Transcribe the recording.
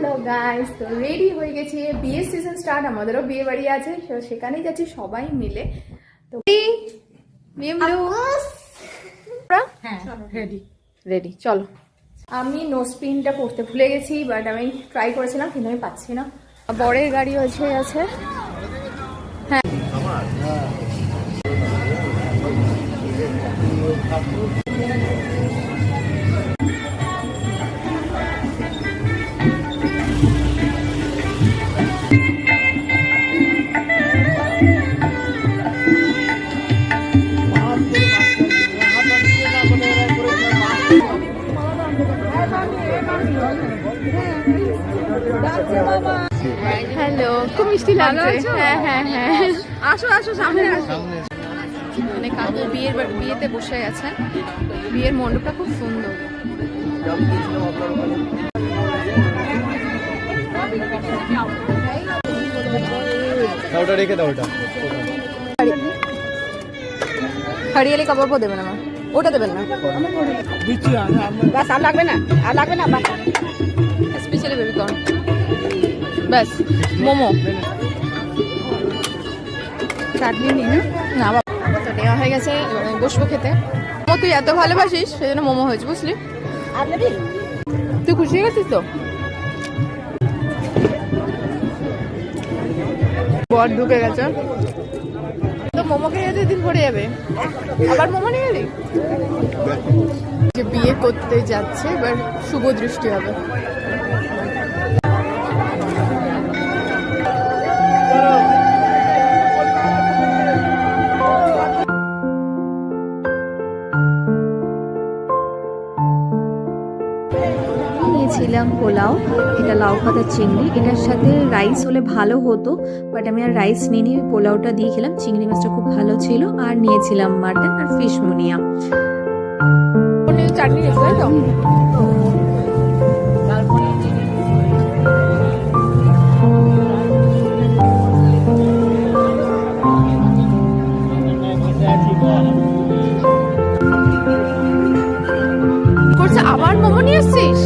Hello guys, তো ready হয়ে গেছি, বিয়ের সিজন স্টার্ট, আমাদেরও বিয়ে বাড়ি আছে, তো সেখানেই যাচ্ছি সবাই মিলে। তো রেডি, চলো। আমি নোজ পিনটা পরতে ভুলে গেছি, বাট আমি ট্রাই করেছিলাম কিন্তু আমি পাচ্ছি না। বরের গাড়ি হয়েছে আছে। হ্যাঁ, হ্যালো, খুব মিষ্টি লাগছে। হ্যাঁ হ্যাঁ হ্যাঁ, আসো আসো, সামনে আসো। মানে কাকু বিয়েতে বসে গেছেন। বিয়ের মণ্ডপটা খুব সুন্দর। ওটা রেখে দাও, ওটা হরিয়ালি কাবাব দেবেন আমার, ওটা দেবেন না, বাস আর লাগবে না, আর লাগবে না, স্পেশালি বেবি কর্ন, ব্যাস। মোমো, চাটনি নিয়ে না বাবা, তো নেওয়া হয়ে গেছে। এবার আমি বসবো খেতে। মোমো তুই এত ভালোবাসিস, সেই জন্য মোমো হয়েছে, বুঝলি? তুই খুশি হয়ে গেছিস তো? বর ঢুকে গেছে, তো মোমো খেয়ে যেতে দিন ভরে যাবে। আবার মোমো নিয়ে এলি? যে বিয়ে করতে যাচ্ছে, এবার শুভ দৃষ্টি হবে। নিয়েছিলাম পোলাও, এটা লাউ পাতা চিংড়ি, এটার সাথে রাইস হলে ভালো হতো, বাট আমি আর রাইস নিয়ে নিয়ে পোলাওটা দিয়ে খেলাম। চিংড়ি মাছটা খুব ভালো ছিল। আর নিয়েছিলাম মাটন আর ফিশ মুনিয়া। চাটনি তাই তো? করছে, আবার মোমো নিয়ে এসছিস?